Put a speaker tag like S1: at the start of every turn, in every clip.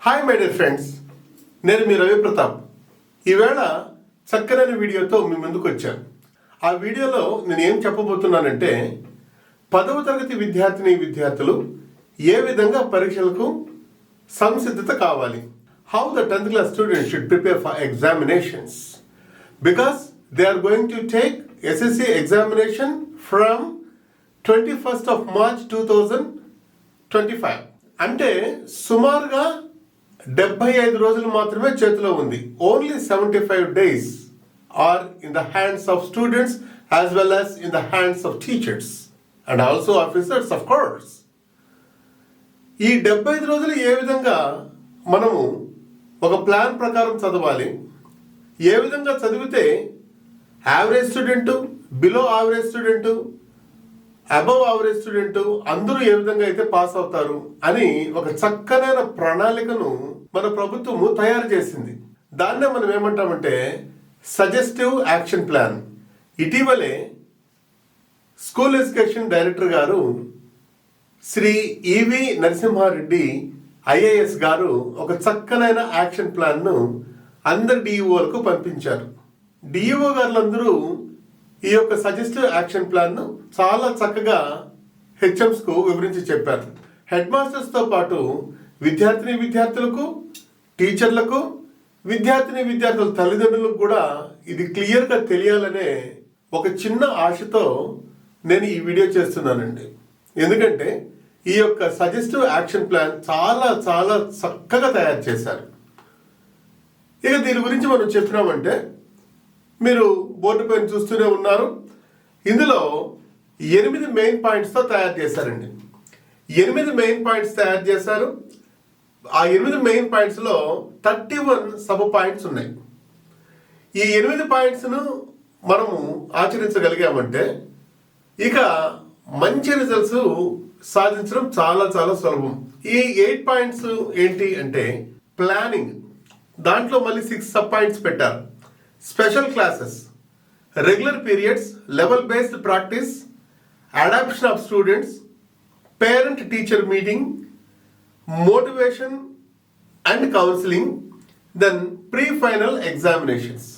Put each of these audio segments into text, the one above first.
S1: Hi my dear friends, నేను మీ రవి ప్రతాప్. ఈవేళ చక్కనైన వీడియోతో మీ ముందుకు వచ్చాను. ఆ వీడియోలో నేను ఏం చెప్పబోతున్నానంటే 10వ తరగతి విద్యార్థులు ఏ విధంగా పరీక్షలకు సంసిద్ధత కావాలి. How the 10th class students should prepare for examinations. Because they are going to take SSC examination from 21st of March 2025. అంటే సుమారుగా 75 రోజులు మాత్రమే చేతిలో ఉంది. Only 75 days are in the hands of students as well as in the hands of teachers and also officers, of course. ఈ 75 రోజులు ఏ విధంగా మనము ఒక ప్లాన్ ప్రకారం చదవాలి, ఏ విధంగా చదివితే average student, below average student, above average student అందరూ ఏ విధంగా అయితే పాస్ అవుతారు అని ఒక చక్కనైన ప్రణాళికను మన ప్రభుత్వము తయారు చేసింది. దాన్నే మనం ఏమంటామంటే సజెస్టివ్ యాక్షన్ ప్లాన్. ఇటీవలే స్కూల్ ఎడ్యుకేషన్ డైరెక్టర్ గారు శ్రీ ఈవి నరసింహారెడ్డి ఐఏఎస్ గారు ఒక చక్కనైన యాక్షన్ ప్లాన్ను అందరి డిఈఓలకు పంపించారు. డిఈఓ గారులందరూ ఈ యొక్క సజెస్టివ్ యాక్షన్ ప్లాన్ను చాలా చక్కగా హెచ్ఎంస్కు వివరించి చెప్పారు. హెడ్ మాస్టర్స్తో పాటు విద్యార్థులకు, టీచర్లకు, విద్యార్థుల తల్లిదండ్రులకు కూడా ఇది క్లియర్గా తెలియాలనే ఒక చిన్న ఆశతో నేను ఈ వీడియో చేస్తున్నానండి. ఎందుకంటే ఈ యొక్క సజెస్టివ్ యాక్షన్ ప్లాన్ చాలా చాలా చక్కగా తయారు చేశారు. ఇక దీని గురించి మనం చెప్పినామంటే మీరు బోర్డు పైన చూస్తూనే ఉన్నారు. ఇందులో 8 మెయిన్ పాయింట్స్తో తయారు చేశారండి. 8 మెయిన్ పాయింట్స్ తయారు చేశారు. ఆ 8 మెయిన్ పాయింట్స్లో 31 సబ్ పాయింట్స్ ఉన్నాయి. ఈ 8 పాయింట్స్ను మనము ఆచరించగలిగామంటే ఇక మంచి రిజల్ట్స్ సాధించడం చాలా చాలా సులభం. ఈ 8 పాయింట్స్ ఏంటి అంటే ప్లానింగ్, దాంట్లో మళ్ళీ 6 సబ్ పాయింట్స్ పెట్టారు. Special classes, regular periods, level based practice, adoption of students, parent teacher meeting, motivation and counselling, then pre final examinations.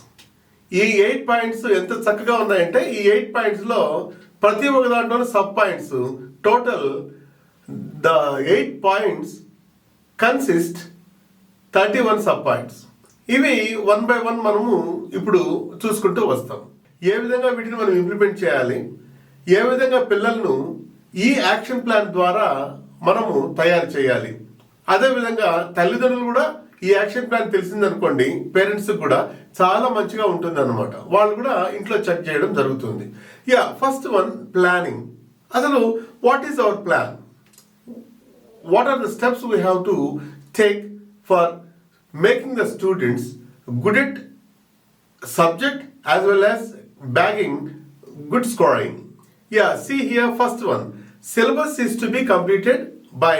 S1: ఈ 8 పాయింట్స్ ఎంత చక్కగా ఉన్నాయంటే ఈ 8 పాయింట్స్లో ప్రతి ఒక్క దాంట్లో sub points, total the 8 points consist 31 sub points. ఇవి 1 by 1 మనము ఇప్పుడు చూసుకుంటూ వస్తాం. ఏ విధంగా వీటిని మనం ఇంప్లిమెంట్ చేయాలి, ఏ విధంగా పిల్లలను ఈ యాక్షన్ ప్లాన్ ద్వారా మనము తయారు చేయాలి. అదేవిధంగా తల్లిదండ్రులు కూడా ఈ యాక్షన్ ప్లాన్ తెలిసిందనుకోండి, పేరెంట్స్ కూడా చాలా మంచిగా ఉంటుంది అనమాట. వాళ్ళు కూడా ఇంట్లో చెక్ చేయడం జరుగుతుంది. First one, planning. అసలు what is our plan? What are the steps we have to take for making the students good at subject as well as bagging good scoring. See here, first one, syllabus is to be completed by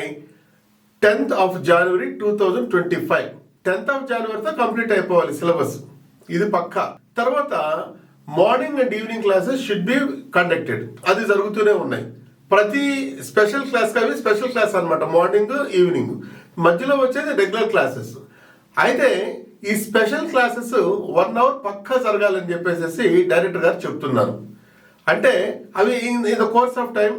S1: 10th of January 2025. 10th of January తో complete అయిపోవాలి syllabus, ఇది పక్కా. తర్వాత morning and evening classes should be conducted, అది జరుగుతూనే ఉన్నాయి. ప్రతి special class అవి special class అనమాట, మార్నింగ్ ఈవినింగ్. మధ్యలో వచ్చేది రెగ్యులర్ క్లాసెస్. అయితే ఈ స్పెషల్ క్లాసెస్ 1 hour పక్కా జరగాలని చెప్పేసి డైరెక్టర్ గారు చెప్తున్నారు. అంటే అవి in the course of time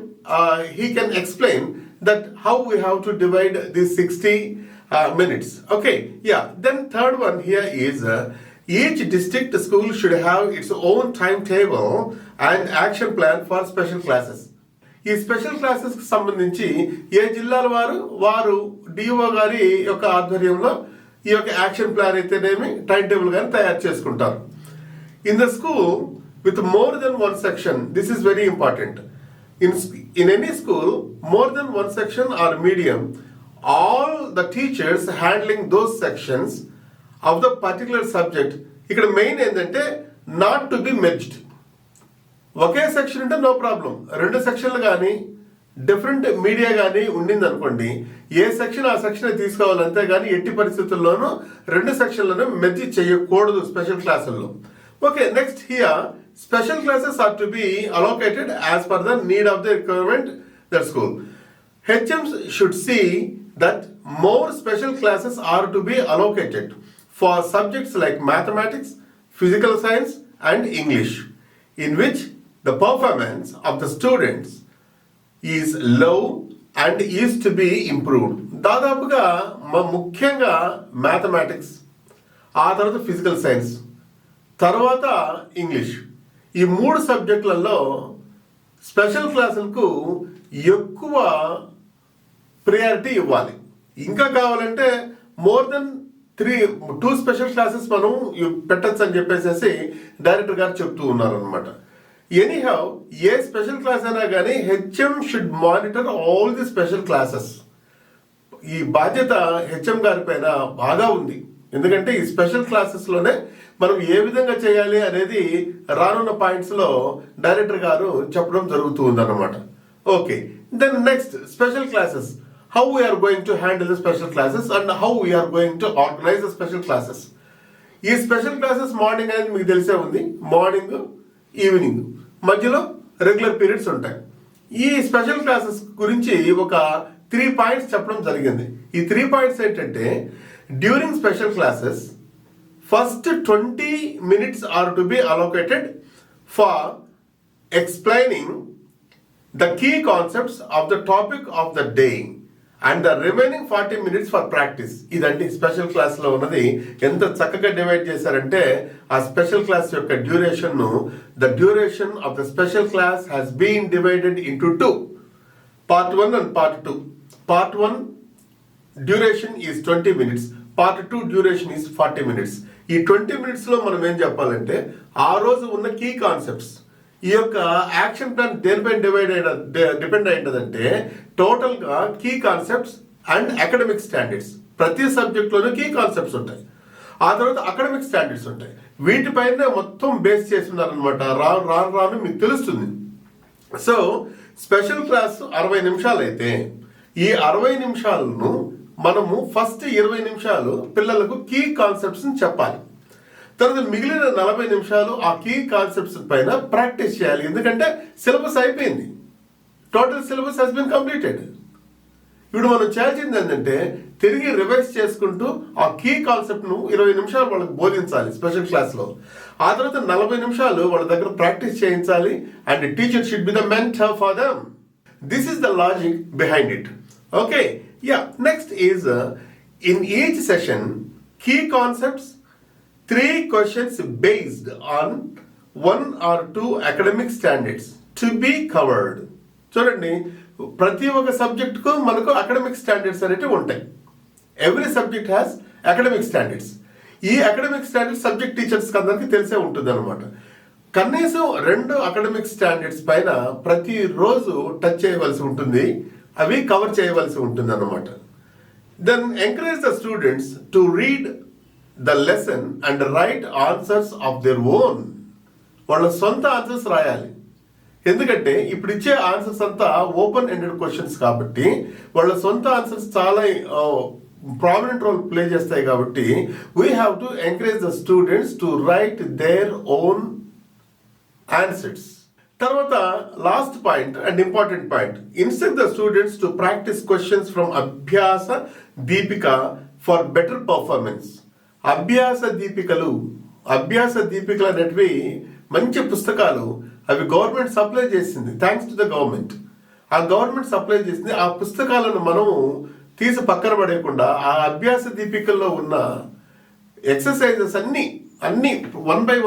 S1: he can explain that how we have to divide this 60 minutes. Okay, then third one here is each district school should have its own timetable and action plan for special classes. ఈ special classes కి సంబంధించి ఏ జిల్లాల వారు DO గారి యొక్క ఆధ్వర్యంలో ఈ యొక్క యాక్షన్ ప్లాన్ అయితేనేమి టైం టేబుల్ కానీ తయారు చేసుకుంటారు. In the school with more than 1 section, this is very important. In any school more than 1 section are medium, all the teachers handling those sections of the particular subject. ఇక్కడ main ఏంటంటే not to be merged. Okay section అంటే no problem, 2 సెక్షన్లు కానీ different media కానీ ఉండింది అనుకోండి, ఏ section ఆ section తీసుకోవాలి, అంతేగాని ఎట్టి పరిస్థితుల్లోనూ 2 సెక్షన్లను మెర్జ్ చేయకూడదు స్పెషల్ క్లాసుల్లో. Okay, next here special classes are to be allocated as per the need of the requirement that school. HMs should see that more special classes are to be allocated for subjects like mathematics, physical science and English, in which the performance of the students is low and is to be improved. దాదాపుగా ముఖ్యంగా mathematics, ఆ తర్వాత physical science, తర్వాత English, ఈ 3 సబ్జెక్టులలో special క్లాసులకు ఎక్కువ priority ఇవ్వాలి. ఇంకా కావాలంటే మోర్ దెన్ 2 స్పెషల్ క్లాసెస్ మనం పెట్టచ్చు అని చెప్పేసి డైరెక్టర్ గారు చెప్తూ ఉన్నారు అనమాట. ఎనీహౌ ఏ స్పెషల్ క్లాస్ అయినా కానీ HM should monitor all the special classes. ఈ బాధ్యత హెచ్ఎం గారి పైన బాగా ఉంది. ఎందుకంటే ఈ స్పెషల్ క్లాసెస్లోనే మనం ఏ విధంగా చేయాలి అనేది రానున్న పాయింట్స్లో డైరెక్టర్ గారు చెప్పడం జరుగుతూ ఉందన్నమాట. Okay, then next special classes. How we are going to handle the special classes and how we are going to organize the special classes. ఈ స్పెషల్ క్లాసెస్ మార్నింగ్ అనేది మీకు తెలిసే ఉంది. మార్నింగ్, ఈవినింగ్, మధ్యలో రెగ్యులర్ పీరియడ్స్ ఉంటాయి. ఈ special classes గురించి ఒక 3 పాయింట్స్ చెప్పడం జరిగింది. ఈ 3 పాయింట్స్ ఏంటంటే, during special classes first 20 minutes are to be allocated for explaining the key concepts of the topic of the day and the remaining 40 minutes for practice. ఇదండి special క్లాస్లో ఉన్నది. ఎంత చక్కగా డివైడ్ చేశారంటే ఆ స్పెషల్ క్లాస్ యొక్క డ్యూరేషన్ను, the duration of the special class has been divided into 2, part 1 and part 2. Part 1 duration is 20 minutes, part 2 duration is 40 minutes. ఈ 20 minutesలో మనం ఏం చెప్పాలంటే ఆ రోజు ఉన్న కీ కాన్సెప్ట్స్, ఈ యొక్క యాక్షన్ ప్లాన్ దేనిపై డిపెండ్ అయింటదంటే టోటల్గా key concepts and academic standards. ప్రతి సబ్జెక్ట్లోనూ కీ కాన్సెప్ట్స్ ఉంటాయి, ఆ తర్వాత అకాడమిక్ స్టాండర్డ్స్ ఉంటాయి. వీటిపైన మొత్తం బేస్ చేస్తున్నారనమాట. రాను మీకు తెలుస్తుంది. సో స్పెషల్ క్లాస్ 60 నిమిషాలు అయితే ఈ 60 నిమిషాలను మనము ఫస్ట్ 20 నిమిషాలు పిల్లలకు కీ కాన్సెప్ట్స్ని చెప్పాలి. తర్వాత మిగిలిన 40 నిమిషాలు ఆ కీ కాన్సెప్ట్స్ పైన ప్రాక్టీస్ చేయాలి. ఎందుకంటే సిలబస్ అయిపోయింది, total syllabus has been completed. ఇప్పుడు మనం చేయాల్సింది ఏంటంటే తిరిగి రివైజ్ చేసుకుంటూ ఆ కీ కాన్సెప్ట్ను 20 నిమిషాలు వాళ్ళకి బోధించాలి స్పెషల్ క్లాస్లో. ఆ తర్వాత 40 నిమిషాలు వాళ్ళ దగ్గర ప్రాక్టీస్ చేయించాలి. And teacher should be the mentor for them. This is the logic behind it. Okay, yeah, next is in each session key concepts, 3 questions based on 1 or 2 academic standards to be covered. చూడండి, ప్రతి ఒక్క సబ్జెక్టుకు మనకు academic standards అనేవి ఉంటాయి. Every subject has academic standards. ఈ academic standards subject teachers అందరికీ తెలిసే ఉంటుంది అనమాట. కనీసం 2 అకాడమిక్ స్టాండర్డ్స్ పైన ప్రతిరోజు టచ్ చేయవలసి ఉంటుంది, అవి కవర్ చేయవలసి ఉంటుంది అన్నమాట. Then encourage the students to read the lesson and write answers of their own. వాళ్ళ సొంత ఆన్సర్స్ రాయాలి. ఎందుకంటే ఇప్పుడు ఇచ్చే ఆన్సర్స్ అంతా ఓపెన్ ఎండెడ్ క్వశ్చన్స్ కాబట్టి వాళ్ళ సొంత ఆన్సర్స్ చాలా ప్రామినెంట్ రోల్ ప్లే చేస్తాయి. కాబట్టి we have to encourage the students to write their own answers. తర్వాత last point and important point, instruct the students to practise questions from Abhyasa Deepika for better performance. అభ్యాస దీపికలు అనేటివి మంచి పుస్తకాలు. అవి గవర్నమెంట్ సప్లై చేసింది, thanks to the government. ఆ government supply చేసింది. ఆ పుస్తకాలను మనము తీసి పక్కన పడేయకుండా ఆ అభ్యాస దీపికల్లో ఉన్న ఎక్సర్సైజెస్ అన్ని 1 by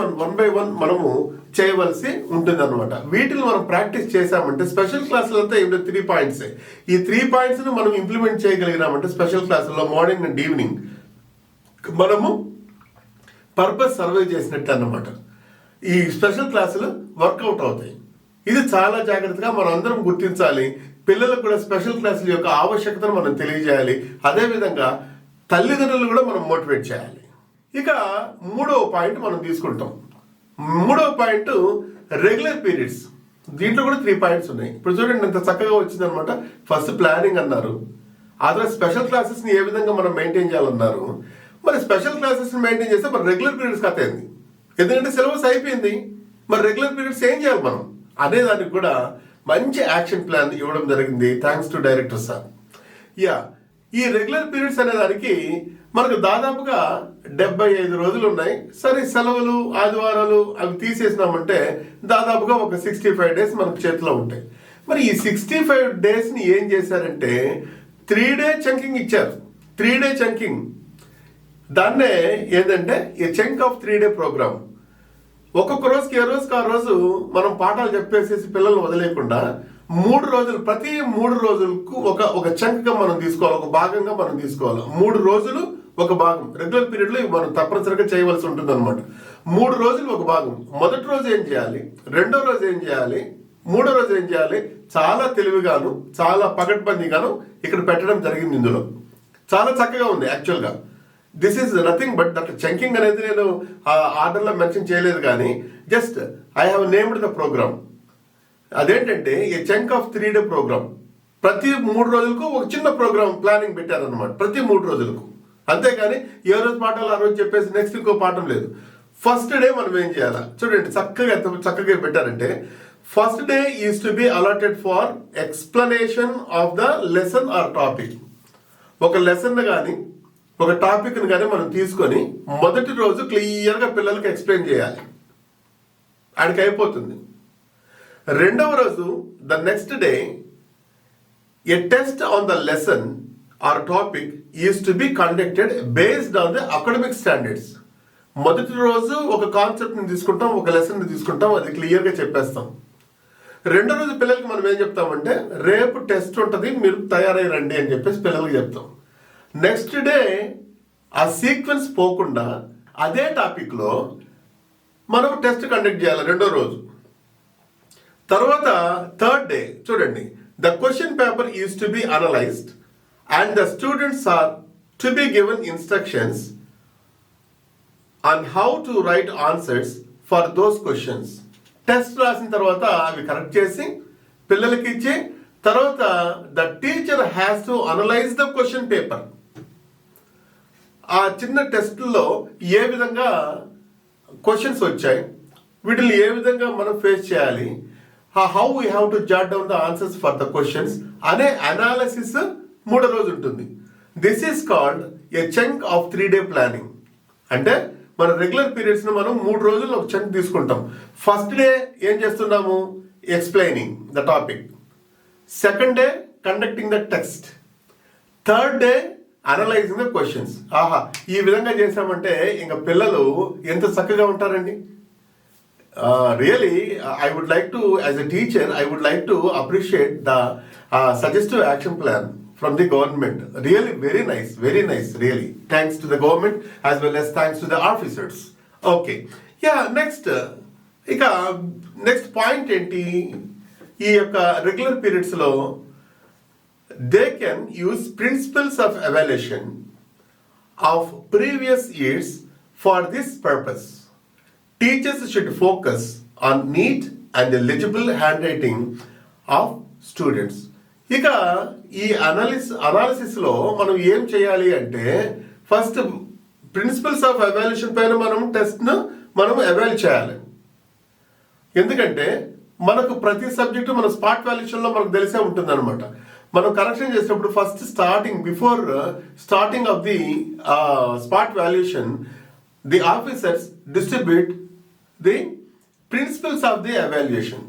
S1: 1 మనము చేయవలసి ఉంటుంది అనమాట. వీటిని మనం ప్రాక్టీస్ చేసామంటే స్పెషల్ క్లాసులంతా ఏమిటో 3 పాయింట్సే. ఈ 3 పాయింట్స్ని మనం ఇంప్లిమెంట్ చేయగలిగినామంటే స్పెషల్ క్లాసుల్లో మార్నింగ్ అండ్ ఈవినింగ్ మనము పర్పస్ సర్వే చేసినట్టు అన్నమాట. ఈ స్పెషల్ క్లాసులు వర్కౌట్ అవుతాయి. ఇది చాలా జాగ్రత్తగా మనం అందరం గుర్తించాలి. పిల్లలకు కూడా స్పెషల్ క్లాసుల యొక్క ఆవశ్యకతను మనం తెలియజేయాలి. అదేవిధంగా తల్లిదండ్రులు కూడా మనం మోటివేట్ చేయాలి. ఇక 3వ పాయింట్ మనం తీసుకుంటాం. 3వ పాయింట్ రెగ్యులర్ పీరియడ్స్. దీంట్లో కూడా 3 పాయింట్స్ ఉన్నాయి. ఇప్పుడు చూడండి ఎంత చక్కగా వచ్చిందనమాట. ఫస్ట్ ప్లానింగ్ అన్నారు, ఆ తర్వాత స్పెషల్ క్లాసెస్ని ఏ విధంగా మనం మెయింటైన్ చేయాలన్నారు. మరి స్పెషల్ క్లాసెస్ని మెయింటైన్ చేస్తే మరి రెగ్యులర్ పీరియడ్స్ కథ ఏంది? ఎందుకంటే సిలబస్ అయిపోయింది, మరి రెగ్యులర్ పీరియడ్స్ ఏం చేయాలి మనం అనే దానికి కూడా మంచి యాక్షన్ ప్లాన్ ఇవ్వడం జరిగింది, thanks to director sir. Yeah, ఈ రెగ్యులర్ పీరియడ్స్ అనే దానికి మనకు దాదాపుగా 75 రోజులు ఉన్నాయి. సరే, సెలవులు ఆదివారాలు అవి తీసేసినామంటే దాదాపుగా ఒక 65 డేస్ మనకు చేతిలో ఉంటాయి. మరి ఈ 65 డేస్ని ఏం చేశారంటే 3-day చంకింగ్ ఇచ్చారు. 3-day చంకింగ్, దాన్నే ఏంటంటే ఏ చంక్ ఆఫ్ 3-day ప్రోగ్రామ్. ఒక్కొక్క రోజుకి ఏ రోజుకి ఆ రోజు మనం పాఠాలు చెప్పేసేసి పిల్లల్ని వదిలేయకుండా 3 రోజులు, ప్రతి 3 రోజులకు ఒక చంక్గా మనం తీసుకోవాలి, ఒక భాగంగా మనం తీసుకోవాలి. 3 రోజులు ఒక భాగం రెగ్యులర్ పీరియడ్ లో మనం తప్పనిసరిగా చేయవలసి ఉంటుంది అనమాట. 3 రోజులు ఒక భాగం. మొదటి రోజు ఏం చేయాలి, రెండో రోజు ఏం చేయాలి, మూడో రోజు ఏం చేయాలి, చాలా తెలివిగాను చాలా పకడ్బందీగాను ఇక్కడ పెట్టడం జరిగింది. ఇందులో చాలా చక్కగా ఉంది. యాక్చువల్గా this is nothing but that chunking అనేది నేను ఆ ఆర్డర్లో మెన్షన్ చేయలేదు, కానీ just I have named the programme. అదేంటంటే a chunk of 3-day programme. ప్రతి 3 రోజులకు ఒక చిన్న ప్రోగ్రామ్ ప్లానింగ్ పెట్టారనమాట, ప్రతి 3 రోజులకు. అంతేగాని ఏ రోజు పాఠాలు ఆ రోజు చెప్పేసి నెక్స్ట్ ఇంకో పాఠం లేదు. ఫస్ట్ డే మనం ఏం చేయాలా చూడండి, చక్కగా ఎంత చక్కగా పెట్టారంటే first day is to be allotted for explanation of the lesson or topic. ఒక లెసన్ కానీ ఒక టాపిక్ని కానీ మనం తీసుకొని మొదటి రోజు క్లియర్గా పిల్లలకి ఎక్స్ప్లెయిన్ చేయాలి, ఆడికి అయిపోతుంది. రెండవ రోజు the next day a test on the lesson or topic is to be conducted based on the academic standards. మొదటి రోజు ఒక కాన్సెప్ట్ని తీసుకుంటాం, ఒక లెసన్ని తీసుకుంటాం, అది క్లియర్గా చెప్పేస్తాం. రెండో రోజు పిల్లలకి మనం ఏం చెప్తామంటే రేపు టెస్ట్ ఉంటుంది, మీరు తయారై రండి అని చెప్పేసి పిల్లలకి చెప్తాం. నెక్స్ట్ డే ఆ సీక్వెన్స్ పోకుండా అదే టాపిక్లో మనం టెస్ట్ కండక్ట్ చేయాలి రెండో రోజు. తర్వాత థర్డ్ డే చూడండి, the question paper is to be analysed and the students are to be given instructions on how to write answers for those questions. Test రాసిన తర్వాత అవి కరెక్ట్ చేసి పిల్లలకి ఇచ్చి తర్వాత the teacher has to analyse the question paper. ఆ చిన్న టెస్ట్లో ఏ విధంగా క్వశ్చన్స్ వచ్చాయి, వీటిని ఏ విధంగా మనం ఫేస్ చేయాలి, how we have to Jat down the answers for the questions అనే అనాలిసిస్ మూడో రోజు ఉంటుంది. This is called a chunk of 3-day planning. అంటే మన రెగ్యులర్ పీరియడ్స్ని మనం 3 రోజులు ఒక చంక్ తీసుకుంటాం. ఫస్ట్ డే ఏం చేస్తున్నాము, explaining the topic. Second day conducting the text. Third day analysing the questions. ఆహా, ఈ విధంగా చేసామంటే ఇంకా పిల్లలు ఎంత చక్కగా ఉంటారండి. Really, I would like to, as a teacher, I would like to appreciate the suggestive action plan from the government. Really, very nice, really. Thanks to the government as well as thanks to the officers. Okay. Yeah, next point ఏంటి, ఈ యొక్క regular పీరియడ్స్లో they can use principles of evaluation of previous years for this purpose. Teachers should focus on neat and legible handwriting of students. ఇక ఈ అనాలిసిస్లో మనం ఏం చేయాలి అంటే first principles of evaluation పైన మనం టెస్ట్ను మనం ఎవాల్యూ చేయాలి. ఎందుకంటే మనకు ప్రతి సబ్జెక్టు మన స్పాట్ వాల్యుయేషన్లో మనకు తెలిసే ఉంటుంది అనమాట. మనం కరెక్షన్ చేసినప్పుడు first before starting of the spot valuation the officers distribute the principles of the evaluation.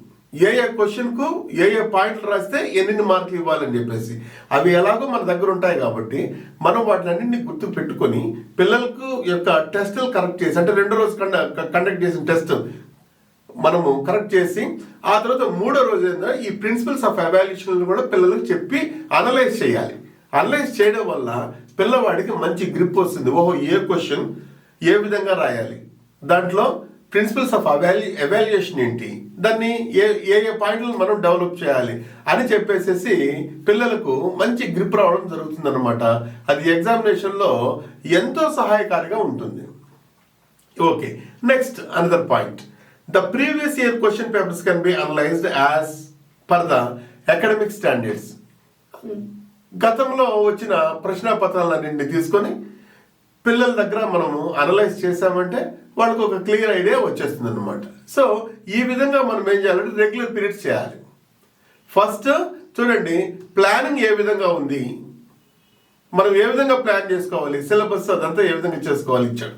S1: ఏ క్వశ్చన్కు ఏ పాయింట్లు రాస్తే ఎన్ని మార్కులు ఇవ్వాలని చెప్పేసి అవి ఎలాగో మన దగ్గర ఉంటాయి కాబట్టి మనం వాటిని గుర్తు పెట్టుకొని పిల్లలకు యొక్క టెస్టులు కరెక్ట్ చేసి, అంటే రెండో రోజు కండక్ట్ చేసిన టెస్ట్ మనము కరెక్ట్ చేసి ఆ తర్వాత మూడో రోజు ఏంటంటే ఈ ప్రిన్సిపల్స్ ఆఫ్ ఎవాల్యుయేషన్ కూడా పిల్లలకు చెప్పి అనలైజ్ చేయాలి. అనలైజ్ చేయడం వల్ల పిల్లవాడికి మంచి గ్రిప్ వస్తుంది. ఓహో, ఏ క్వశ్చన్ ఏ విధంగా రాయాలి, దాంట్లో ప్రిన్సిపల్స్ ఆఫ్ ఎవాల్యుయేషన్ ఏంటి, దాన్ని ఏ పాయింట్లను మనం డెవలప్ చేయాలి అని చెప్పేసి పిల్లలకు మంచి గ్రిప్ రావడం జరుగుతుంది అనమాట. అది ఎగ్జామినేషన్లో ఎంతో సహాయకారిగా ఉంటుంది. Okay, next another point, the previous year question papers can be analyzed as per the academic standards. గతంలో వచ్చిన ప్రశ్నాపత్రాలన్నింటినీ తీసుకొని పిల్లల దగ్గర మనము అనలైజ్ చేసామంటే వాళ్ళకు ఒక క్లియర్ ఐడియా వచ్చేస్తుంది అనమాట. సో ఈ విధంగా మనం ఏం చేయాలంటే రెగ్యులర్ పీరియడ్స్ చేయాలి. ఫస్ట్ చూడండి, ప్లానింగ్ ఏ విధంగా ఉంది, మనం ఏ విధంగా ప్లాన్ చేసుకోవాలి, సిలబస్ అదంతా ఏ విధంగా చేసుకోవాలి ఇచ్చాడు.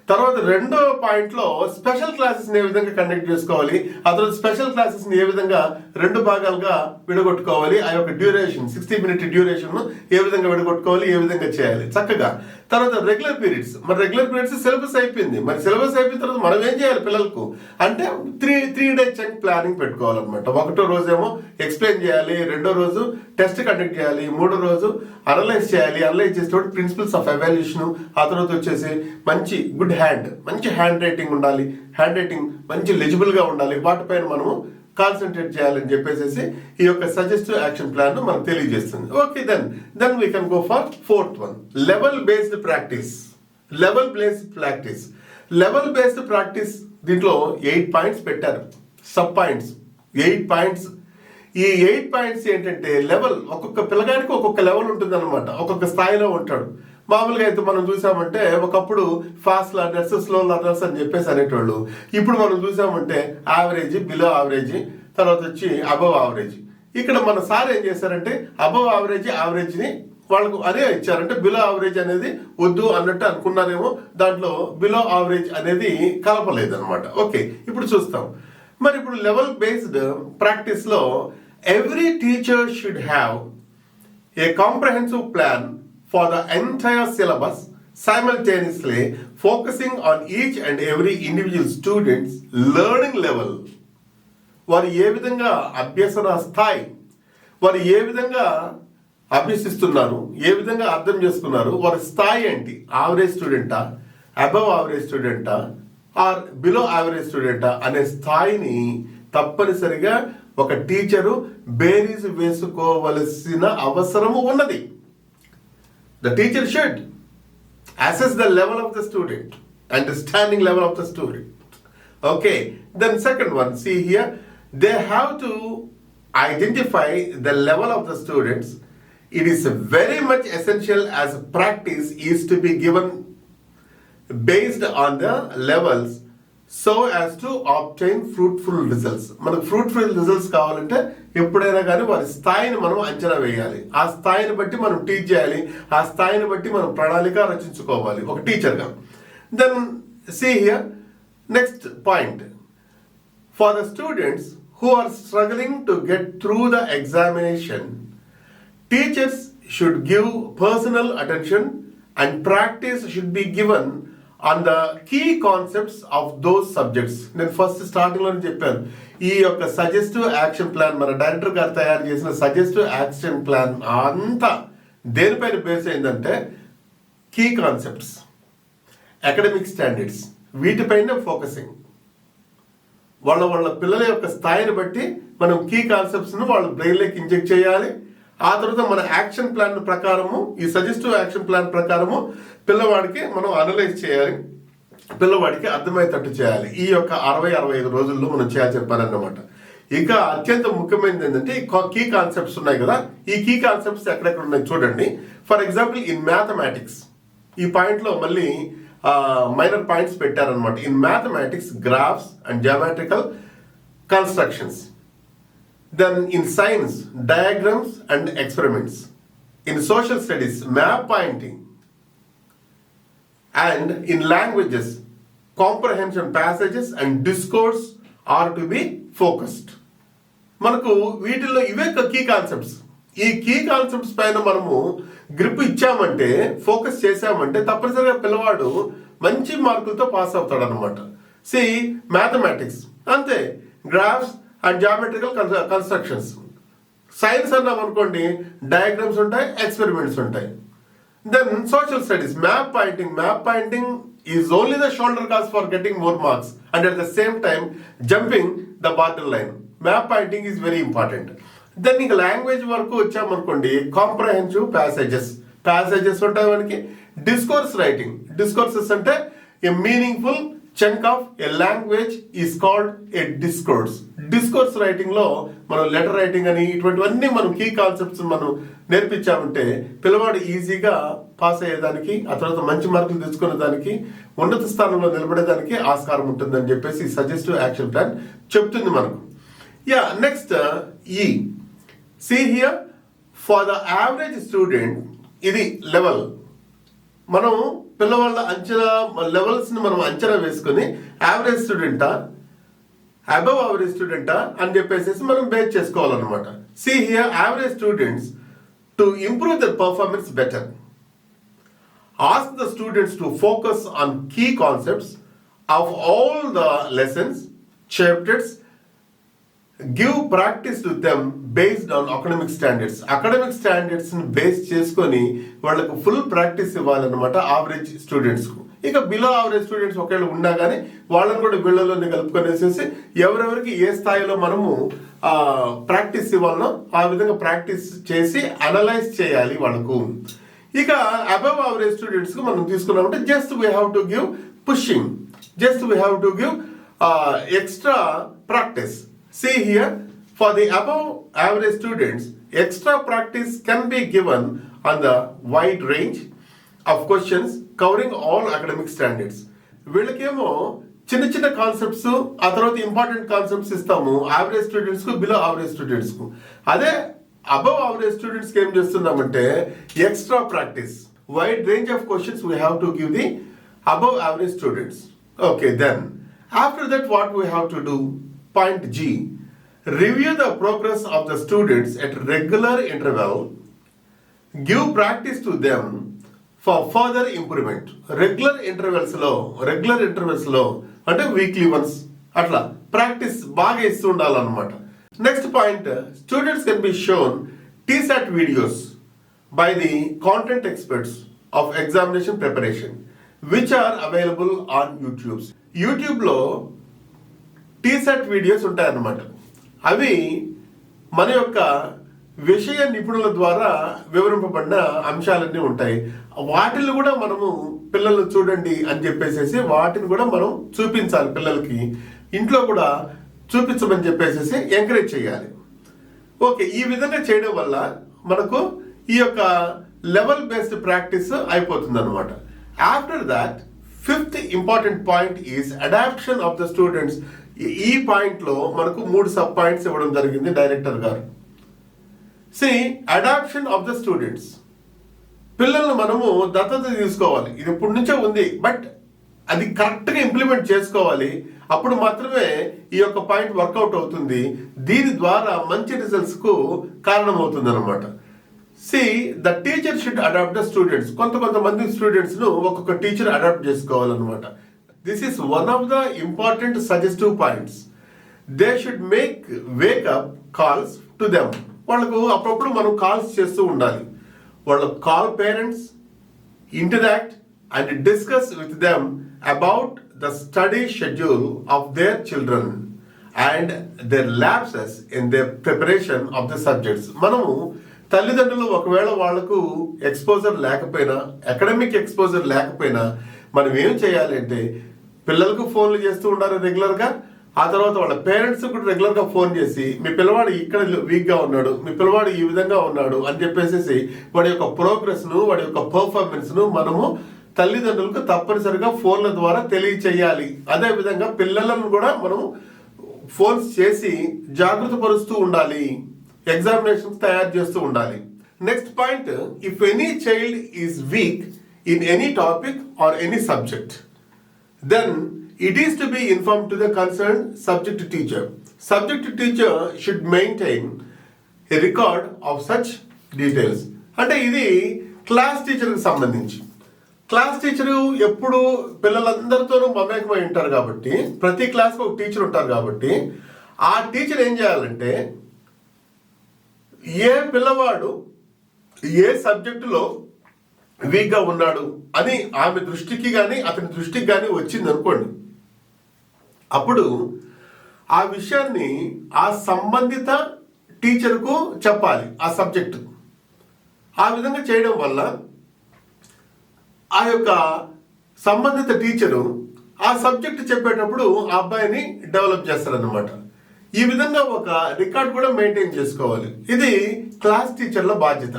S1: తర్వాత రెండో పాయింట్లో స్పెషల్ క్లాసెస్ని ఏ విధంగా కండక్ట్ చేసుకోవాలి, ఆ తర్వాత స్పెషల్ క్లాసెస్ని ఏ విధంగా 2 భాగాలుగా విడగొట్టుకోవాలి, ఆ యొక్క డ్యూరేషన్ 60 మినిట్ డ్యూరేషన్ ఏ విధంగా విడగొట్టుకోవాలి, ఏ విధంగా చేయాలి చక్కగా. తర్వాత రెగ్యులర్ పీరియడ్స్, మరి రెగ్యులర్ పీరియడ్స్ సిలబస్ అయిపోయింది, మరి సిలబస్ అయిపోయిన తర్వాత మనం ఏం చేయాలి పిల్లలకు అంటే 3 డే చంక్ ప్లానింగ్ పెట్టుకోవాలన్నమాట. ఒకటో రోజేమో ఎక్స్ప్లెయిన్ చేయాలి, రెండో రోజు టెస్ట్ కండక్ట్ చేయాలి, మూడో రోజు అనలైజ్ చేయాలి, అనలైజ్ చేసేటప్పుడు ప్రిన్సిపల్స్ ఆఫ్ ఎవాల్యుయేషన్, ఆ తర్వాత వచ్చేసి మంచి గుడ్ మంచి హ్యాండ్ రైటింగ్ ఉండాలి, హ్యాండ్ రైటింగ్ మంచి లెజిబుల్గా ఉండాలి, వాటిపైన మనము కాన్సన్ట్రేట్ చేయాలని చెప్పేసి ఈ యొక్క సజెస్టివ్ యాక్షన్ ప్లాన్ మనకు తెలియజేస్తుంది. Okay, then we can go for 4th one, level based practice. Level based practice దీంట్లో 8 పాయింట్స్ పెట్టారు, సబ్ పాయింట్స్ 8 పాయింట్స్. ఈ 8 పాయింట్స్ ఏంటంటే లెవెల్, ఒక్కొక్క పిల్లగానికి ఒక్కొక్క లెవెల్ ఉంటుంది అనమాట, ఒక్కొక్క స్థాయిలో ఉంటాడు. మామూలుగా అయితే మనం చూసామంటే ఒకప్పుడు ఫాస్ట్ లర్నర్స్, స్లో లర్నర్స్ అని చెప్పేసి అనేటోళ్ళు. ఇప్పుడు మనం చూసామంటే యావరేజ్, బిలో యావరేజ్, తర్వాత వచ్చి అబవ్ యావరేజ్. ఇక్కడ మన సార్ ఏం చేశారంటే అబవ్ యావరేజ్ని వాళ్ళకు అదే ఇచ్చారంటే బిలో యావరేజ్ అనేది వద్దు అన్నట్టు అనుకున్నారేమో, దాంట్లో బిలో యావరేజ్ అనేది కలపలేదు అనమాట. ఓకే, ఇప్పుడు చూస్తాం. మరి ఇప్పుడు లెవెల్ బేస్డ్ ప్రాక్టీస్లో every teacher should have a comprehensive plan for the entire syllabus, simultaneously focusing on each and every individual student's learning level. వారు ఏ విధంగా అభ్యసన స్థాయి, వారు ఏ విధంగా అభ్యసిస్తున్నారు, ఏ విధంగా అర్థం చేసుకున్నారు, వారి స్థాయి ఏంటి, యావరేజ్ స్టూడెంటా, అబవ్ యావరేజ్ స్టూడెంటా, ఆర్ బిలో యావరేజ్ స్టూడెంటా అనే స్థాయిని తప్పనిసరిగా ఒక టీచరు బేరీజ్ వేసుకోవలసిన అవసరము ఉన్నది. The teacher should assess the level of the student, understanding level of the student. Okay, then second one, see here, they have to identify the level of the students. It is very much essential as practice is to be given based on the levels so as to obtain fruitful results. మనకు fruitful results కావాలంటే ఎప్పుడైనా కానీ వారి స్థాయిని మనం అంచనా వేయాలి, ఆ స్థాయిని బట్టి మనం టీచ్ చేయాలి, ఆ స్థాయిని బట్టి మనం ప్రణాళిక రచించుకోవాలి ఒక టీచర్గా. Then see here next point, for the students who are struggling to get through the examination, teachers should give personal attention and practice should be given on the key concepts of those subjects. నేను first స్టార్టింగ్లోనే చెప్పాను, ఈ యొక్క suggestive action plan మన director గారు తయారు చేసిన suggestive action plan అంతా దేనిపైన బేస్ అయిందంటే కీ కాన్సెప్ట్స్, అకాడమిక్ స్టాండర్డ్స్, వీటిపైన ఫోకసింగ్. వాళ్ళ పిల్లల యొక్క స్థాయిని బట్టి మనం కీ కాన్సెప్ట్స్ను వాళ్ళ బ్రెయిన్లోకి ఇంజెక్ట్ చేయాలి. ఆ తర్వాత మన యాక్షన్ ప్లాన్ ప్రకారము, ఈ సజెస్టివ్ యాక్షన్ ప్లాన్ ప్రకారము పిల్లవాడికి మనం అనలైజ్ చేయాలి, పిల్లవాడికి అర్థమయ్యేటట్టు చేయాలి. ఈ యొక్క 60-65 రోజుల్లో మనం చేయాల్సిన పని అన్నమాట. ఇంకా అత్యంత ముఖ్యమైనది ఏంటంటే కీ కాన్సెప్ట్స్ ఉన్నాయి కదా, ఈ కీ కాన్సెప్ట్స్ ఎక్కడెక్కడ ఉన్నాయి చూడండి. ఫర్ ఎగ్జాంపుల్ ఇన్ మ్యాథమెటిక్స్, ఈ పాయింట్లో మళ్ళీ మైనర్ పాయింట్స్ పెట్టారనమాట. In mathematics graphs and geometrical constructions. Then in science, diagrams and experiments. In social studies, map pointing. And in languages, comprehension passages and discourse are to be focused. మనకు వీటిల్లో ఇవే key concepts. ఈ key concepts పైన మనము grip ఇచ్చామంటే, focus చేసామంటే తప్పనిసరిగా పిల్లవాడు మంచి మార్కులతో పాస్ అవుతాడు అనమాట. సి మ్యాథమెటిక్స్ అంతే, graphs and geometrical constructions. Science అన్నాం అనుకోండి, డయాగ్రామ్స్ ఉంటాయి, ఎక్స్పెరిమెంట్స్ ఉంటాయి. Then social studies, map pointing is only the shoulder cause for getting more marks and at the same time jumping the border line. Map pointing is very important. Then ఇంకా language వరకు వచ్చామనుకోండి, comprehensive passages ఉంటాయి మనకి. Discourses అంటే a meaningful chunk of a language is called a discourse. Discourse writing లో మనం letter writing అని ఇటువంటివన్నీ మనం కీ కాన్సెప్ట్స్ మనం నేర్పించామంటే పిల్లవాడు ఈజీగా పాస్ అయ్యేదానికి, ఆ తర్వాత మంచి మార్కులు తెచ్చుకునే దానికి, ఉన్నత స్థానంలో నిలబడేదానికి ఆస్కారం ఉంటుందని చెప్పేసి సజెస్టివ్ యాక్షన్ ప్లాన్ చెప్తుంది మనకు. నెక్స్ట్ ఈ see here, for the average student ఇది లెవెల్. మనం పిల్లవాళ్ళ అంచనా లెవెల్స్ని మనం అంచనా వేసుకొని యావరేజ్ స్టూడెంటా, అబవ్ యావరేజ్ స్టూడెంటా అని చెప్పేసి మనం బేస్ చేసుకోవాలన్నమాట. See here average students to improve their performance better. Ask the students to focus on key concepts of all the lessons, chapters. Give practice to them based on academic standards. Academic standards ని base చేసుకొని వాళ్ళకు full practice ఇవ్వాలన్నమాట average స్టూడెంట్స్కు. ఇక below average students ఒకవేళ ఉన్నా కానీ వాళ్ళని కూడా వీళ్ళలోనే కలుపుకొనేసేసి ఎవరెవరికి ఏ స్థాయిలో మనము ప్రాక్టీస్ ఇవ్వాలనో ఆ విధంగా ప్రాక్టీస్ చేసి అనలైజ్ చేయాలి వాళ్ళకు. ఇక అబవ్ యావరేజ్ స్టూడెంట్స్ కు మనం తీసుకున్నామంటే just we have to give pushing, just we have to give extra practice. See here for the above average students extra practice can be given on the wide range of questions covering all academic standards. వీళ్ళకేమో చిన్న చిన్న concepts, ఆ తర్వాత important concepts ఇస్తాము average students కు, below average students కు. అదే above average students కి ఏం చేస్తున్నామంటే extra practice, wide range of questions we have to give the above average students. Okay, then after that what we have to do? Point G, review the progress of the students at regular interval. Give practice to them for further improvement. Regular intervals లో అంటే weekly once అట్లా practice బాగా ఇస్తూ ఉండాలన్నమాట. Next point, students can be shown TSAT videos by the content experts of examination preparation, which are available on YouTube. YouTube లో TSAT videos ఉంటాయన్నమాట. అవి మన యొక్క విషయ నిపుణుల ద్వారా వివరింపబడిన అంశాలన్నీ ఉంటాయి. వాటిని కూడా మనము పిల్లలు చూడండి అని చెప్పేసి వాటిని కూడా మనం చూపించాలి పిల్లలకి. ఇంట్లో కూడా చూపించమని చెప్పేసి ఎంకరేజ్ చేయాలి. ఓకే, ఈ విధంగా చేయడం వల్ల మనకు ఈ యొక్క లెవెల్ బేస్డ్ ప్రాక్టీస్ అయిపోతుంది అనమాట. After that fifth important point is adoption of the students. ఈ పాయింట్ లో మనకు 3 సబ్ పాయింట్స్ ఇవ్వడం జరిగింది డైరెక్టర్ గారు. See adoption of the students. పిల్లల్ని మనము దత్తత తీసుకోవాలి. ఇది ఇప్పటి నుంచే ఉంది, బట్ అది కరెక్ట్గా ఇంప్లిమెంట్ చేసుకోవాలి. అప్పుడు మాత్రమే ఈ యొక్క పాయింట్ వర్కౌట్ అవుతుంది. దీని ద్వారా మంచి రిజల్ట్స్ కు కారణమవుతుంది అనమాట. See the teacher should adopt the students. కొంతమంది స్టూడెంట్స్ ను ఒక్కొక్క టీచర్ అడాప్ట్ చేసుకోవాలన్నమాట. This is one of the important suggestive points. They should make wake up calls to them. వాళ్ళకు అప్పుడప్పుడు మనం కాల్స్ చేస్తూ ఉండాలి. వాళ్ళకు call parents, interact and discuss with them about the study schedule of their children and their lapses in their preparation of the subjects. మనము తల్లిదండ్రులు ఒకవేళ వాళ్ళకు ఎక్స్పోజర్ లేకపోయినా, అకాడమిక్ ఎక్స్పోజర్ లేకపోయినా మనం ఏం చేయాలంటే పిల్లలకు ఫోన్లు చేస్తూ ఉండాలి రెగ్యులర్గా. ఆ తర్వాత వాళ్ళ పేరెంట్స్ కూడా రెగ్యులర్గా ఫోన్ చేసి మీ పిల్లవాడు ఇక్కడ వీక్గా ఉన్నాడు, మీ పిల్లవాడు ఈ విధంగా ఉన్నాడు అని చెప్పేసి వాడి యొక్క ప్రోగ్రెస్ను, వాడి యొక్క పర్ఫార్మెన్స్ను మనము తల్లిదండ్రులకు తప్పనిసరిగా ఫోన్ల ద్వారా తెలియచేయాలి. అదే విధంగా పిల్లలను కూడా మనం ఫోన్స్ చేసి జాగృత పరుస్తూ ఉండాలి, ఎగ్జామినేషన్స్ తయారు చేస్తూ ఉండాలి. Next point, if any child is weak in any topic or any subject, then it is to be inform to the concern subject teacher. Subject teacher should maintain a record of such details. అంటే ఇది class టీచర్కి సంబంధించి. Class teacher ఎప్పుడు పిల్లలందరితోనూ మమేకమై ఉంటారు కాబట్టి, ప్రతి క్లాస్కి ఒక టీచర్ ఉంటారు కాబట్టి, ఆ టీచర్ ఏం చేయాలంటే ఏ పిల్లవాడు ఏ సబ్జెక్టులో వీక్గా ఉన్నాడు అని ఆమె దృష్టికి కానీ అతని దృష్టికి కానీ వచ్చింది అనుకోండి, అప్పుడు ఆ విషయాన్ని ఆ సంబంధిత టీచర్కు చెప్పాలి ఆ సబ్జెక్టు. ఆ విధంగా చేయడం వల్ల ఆ యొక్క సంబంధిత టీచరు ఆ సబ్జెక్ట్ చెప్పేటప్పుడు ఆ అబ్బాయిని డెవలప్ చేస్తారన్నమాట. ఈ విధంగా ఒక రికార్డ్ కూడా మెయింటైన్ చేసుకోవాలి. ఇది క్లాస్ టీచర్ల బాధ్యత.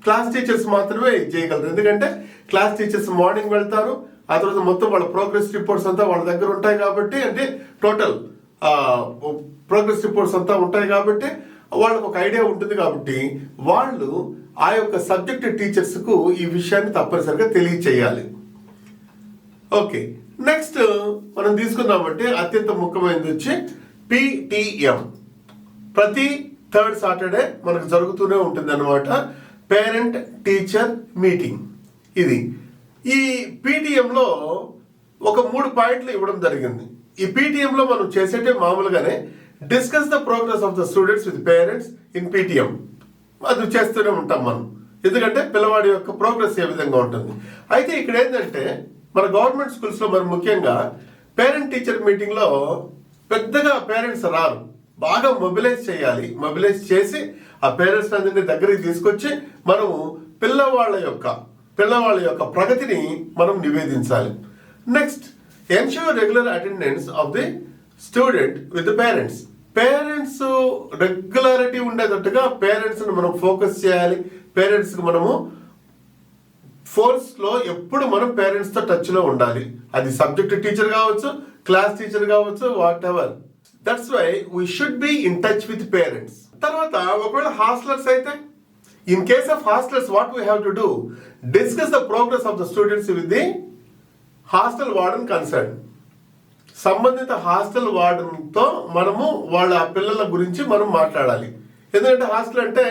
S1: క్లాస్ టీచర్స్ మాత్రమే చేయగలరు. ఎందుకంటే క్లాస్ టీచర్స్ మార్నింగ్ వెళ్తారు, ఆ తర్వాత మొత్తం వాళ్ళ ప్రోగ్రెస్ రిపోర్ట్స్ అంతా వాళ్ళ దగ్గర ఉంటాయి కాబట్టి, అంటే టోటల్ ప్రోగ్రెస్ రిపోర్ట్స్ అంతా ఉంటాయి కాబట్టి వాళ్ళకు ఒక ఐడియా ఉంటుంది. కాబట్టి వాళ్ళు ఆ యొక్క సబ్జెక్ట్ టీచర్స్కు ఈ విషయాన్ని తప్పనిసరిగా తెలియచేయాలి. ఓకే, నెక్స్ట్ మనం తీసుకున్నామంటే అత్యంత ముఖ్యమైనది వచ్చి PTM. ప్రతి థర్డ్ సాటర్డే మనకు జరుగుతూనే ఉంటుంది అన్నమాట, పేరెంట్ టీచర్ మీటింగ్. ఇది ఈ PTMలో ఒక 3 పాయింట్లు ఇవ్వడం జరిగింది. ఈ PTMలో మనం చేసేటే మామూలుగానే discuss the progress of the students with parents in PTM. అది చేస్తూనే ఉంటాం మనం, ఎందుకంటే పిల్లవాడి యొక్క ప్రోగ్రెస్ ఏ విధంగా ఉంటుంది. అయితే ఇక్కడ ఏంటంటే మన గవర్నమెంట్ స్కూల్స్లో మరి ముఖ్యంగా పేరెంట్ టీచర్ మీటింగ్లో పెద్దగా పేరెంట్స్ రారు, బాగా మొబిలైజ్ చేయాలి. మొబిలైజ్ చేసి ఆ పేరెంట్స్ అందరినీ దగ్గరికి తీసుకొచ్చి మనము పిల్లవాళ్ళ యొక్క ప్రగతిని మనం నివేదించాలి. Next, ensure regular attendance of the student with parents. Parents regularity ఉండేటట్టుగా పేరెంట్స్ని మనం ఫోకస్ చేయాలి. పేరెంట్స్కి మనము ఫోర్స్లో ఎప్పుడు మనం పేరెంట్స్తో టచ్లో ఉండాలి. అది సబ్జెక్ట్ టీచర్ కావచ్చు, క్లాస్ టీచర్ కావచ్చు, whatever. That's why we should be in touch with parents. తర్వాత ఒకవేళ హాస్టలర్స్ అయితే, in case of hostellers what we have to do, discuss the progress of the students with the hostel warden concern. సంబంధిత hostel వార్డెన్తో మనము వాళ్ళ పిల్లల గురించి మనం మాట్లాడాలి. ఎందుకంటే హాస్టల్ అంటే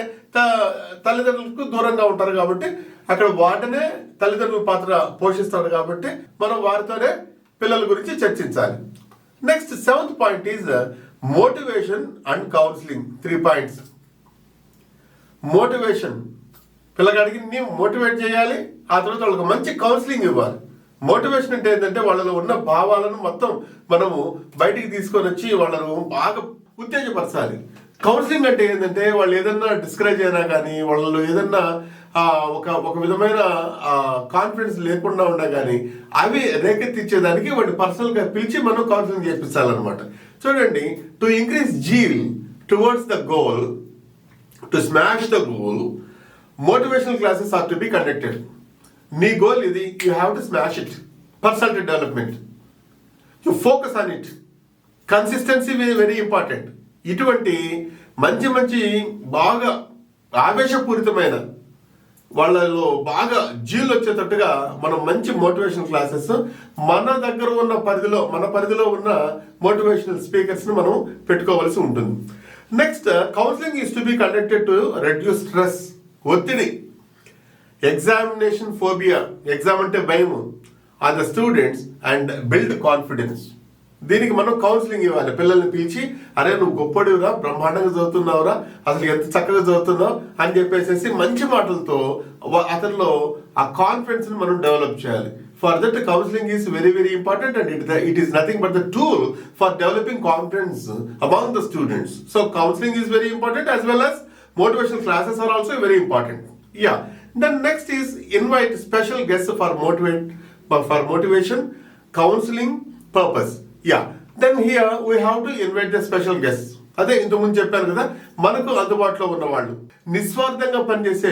S1: తల్లిదండ్రులకు దూరంగా ఉంటారు కాబట్టి అక్కడ వార్డెనే తల్లిదండ్రుల పాత్ర పోషిస్తారు కాబట్టి మనం వారితోనే పిల్లల గురించి చర్చించాలి. Next 7th point is motivation and counselling. 3 points. Motivation, పిల్లగాడికి మోటివేట్ చేయాలి, ఆ తర్వాత వాళ్ళకి మంచి కౌన్సిలింగ్ ఇవ్వాలి. మోటివేషన్ అంటే ఏంటంటే వాళ్ళలో ఉన్న భావాలను మొత్తం మనము బయటికి తీసుకొని వచ్చి వాళ్ళను బాగా ఉత్తేజపరచాలి. కౌన్సిలింగ్ అంటే ఏంటంటే వాళ్ళు ఏదన్నా డిస్కరేజ్ అయినా కానీ, వాళ్ళలో ఏదన్నా ఒక విధమైన కాన్ఫిడెన్స్ లేకుండా ఉన్నా కానీ అవి రేకెత్తించేదానికి వాడిని పర్సనల్గా పిలిచి మనం కౌన్సిలింగ్ చేయించాలన్నమాట. చూడండి, to increase zeal towards the goal, to smash the goal, motivational classes are to be conducted. నీ గోల్ ఇది, you have to smash it. Personality development, you focus on it. Consistency very important. ఇటువంటి మంచి బాగా ఆవేశపూరితమైన వాళ్ళలో బాగా జీలు వచ్చేటట్టుగా మనం మంచి మోటివేషన్ క్లాసెస్ మన దగ్గర ఉన్న మన పరిధిలో ఉన్న మోటివేషనల్ స్పీకర్స్ని మనం పెట్టుకోవాల్సి ఉంటుంది. Next, counselling is to be conducted to reduce stress, ఒత్తిడి, ఎగ్జామినేషన్ ఫోబియా, ఎగ్జామ్ అంటే భయము, on the students and build confidence. దీనికి మనం కౌన్సిలింగ్ ఇవ్వాలి. పిల్లల్ని పిలిచి, అరే నువ్వు గొప్పడివిరా, బ్రహ్మాండంగా చదువుతున్నావురా, అసలు ఎంత చక్కగా చదువుతున్నావు అని చెప్పేసి మంచి మాటలతో అతనిలో ఆ కాన్ఫిడెన్స్ ని మనం డెవలప్ చేయాలి. For that counselling is very important and it is nothing but the tool for developing confidence among the students. So counselling is very important as well as motivational classes are also very important. Yeah. Then next is invite special guests for motivation, counseling purpose. Yeah. Then here we have to invite the special guests. అదే ఇంతకుముందు చెప్పాను కదా, మనకు అందుబాటులో ఉన్న వాళ్ళు, నిస్వార్థంగా పనిచేసే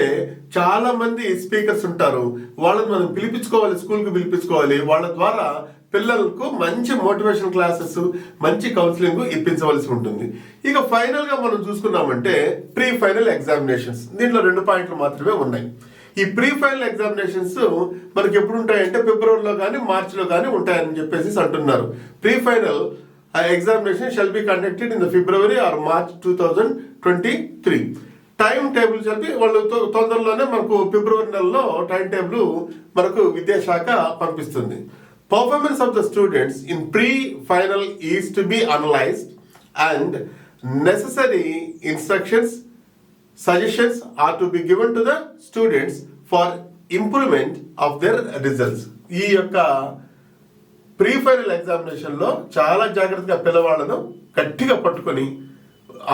S1: చాలా మంది స్పీకర్స్ ఉంటారు. వాళ్ళని మనం పిలిపించుకోవాలి, స్కూల్కి పిలిపించుకోవాలి. వాళ్ళ ద్వారా పిల్లలకు మంచి మోటివేషన్ క్లాసెస్, మంచి కౌన్సిలింగ్ ఇప్పించవలసి ఉంటుంది. ఇక ఫైనల్ గా మనం చూసుకున్నామంటే ప్రీ ఫైనల్ ఎగ్జామినేషన్స్. దీంట్లో 2 పాయింట్లు మాత్రమే ఉన్నాయి. ఈ ప్రీ ఫైనల్ ఎగ్జామినేషన్స్ మనకి ఎప్పుడు ఉంటాయంటే ఫిబ్రవరిలో కానీ మార్చిలో కానీ ఉంటాయని చెప్పేసి అంటున్నారు. Pre final examination shall be conducted in the February or March 2023. Time table చెప్పి వాళ్ళు తొందరలోనే మనకు ఫిబ్రవరి నెలలో టైం టేబుల్ మనకు విద్యాశాఖ పంపిస్తుంది. Performance of the students in pre-final is to be analyzed and necessary instructions, suggestions are to be given to the students for improvement of their results. ఈ యొక్క ప్రీ ఫైనల్ ఎగ్జామినేషన్లో చాలా జాగ్రత్తగా పిల్లవాళ్ళను గట్టిగా పట్టుకొని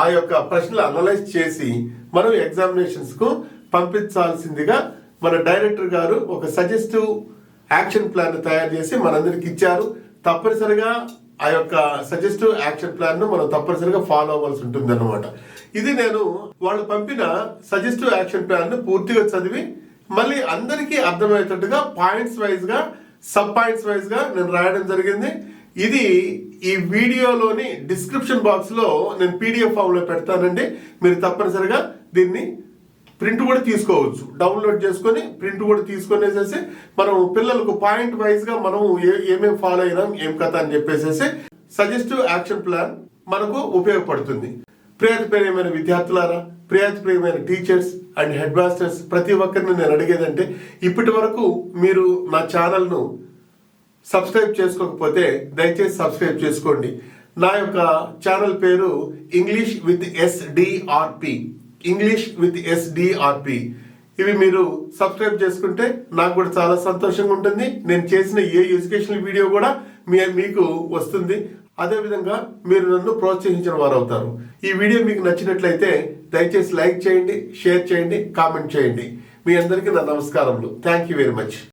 S1: ఆ యొక్క ప్రశ్నలు అనలైజ్ చేసి మనం ఎగ్జామినేషన్స్కు పంపించాల్సిందిగా మన డైరెక్టర్ గారు ఒక సజెస్టివ్ యాక్షన్ ప్లాన్ తయారు చేసి మనందరికి ఇచ్చారు. తప్పనిసరిగా ఆ యొక్క సజెస్టివ్ యాక్షన్ ప్లాన్ ను మనం తప్పనిసరిగా ఫాలో అవ్వాల్సి ఉంటుంది అన్నమాట. ఇది నేను వాళ్ళు పంపిన సజెస్టివ్ యాక్షన్ ప్లాన్ ను పూర్తిగా చదివి మళ్ళీ అందరికీ అర్థమయ్యేటట్టుగా పాయింట్స్ వైజ్ గా, సబ్ పాయింట్స్ వైజ్ గా నేను రాయడం జరిగింది. ఇది ఈ వీడియోలోని డిస్క్రిప్షన్ బాక్స్ లో నేను PDF ఫామ్ లో పెడతానండి. మీరు తప్పనిసరిగా దీన్ని ప్రింట్ కూడా తీసుకోవచ్చు, డౌన్లోడ్ చేసుకొని ప్రింట్ కూడా తీసుకునేసేసి మనం పిల్లలకు పాయింట్ వైజ్ గా మనం ఏమేమి ఫాలో అయినాం ఏం కథ అని చెప్పేసి సజెస్టివ్ యాక్షన్ ప్లాన్ మనకు ఉపయోగపడుతుంది. ప్రియమైన విద్యార్థులారా, ప్రియమైన టీచర్స్ అండ్ హెడ్ మాస్టర్స్, ప్రతి ఒక్కరిని నేను అడిగేదంటే ఇప్పటి వరకు మీరు నా ఛానల్ను సబ్స్క్రైబ్ చేసుకోకపోతే దయచేసి సబ్స్క్రైబ్ చేసుకోండి. నా యొక్క ఛానల్ పేరు English with SDRP. English with SDRP. ఇవి మీరు సబ్స్క్రైబ్ చేసుకుంటే నాకు కూడా చాలా సంతోషంగా ఉంటుంది. నేను చేసిన ఏ ఎడ్యుకేషనల్ వీడియో కూడా మీకు వస్తుంది. అదేవిధంగా మీరు నన్ను ప్రోత్సహించిన వారు అవుతారు. ఈ వీడియో మీకు నచ్చినట్లయితే దయచేసి లైక్ చేయండి, షేర్ చేయండి, కామెంట్ చేయండి. మీ అందరికీ నా నమస్కారములు. Thank you very much.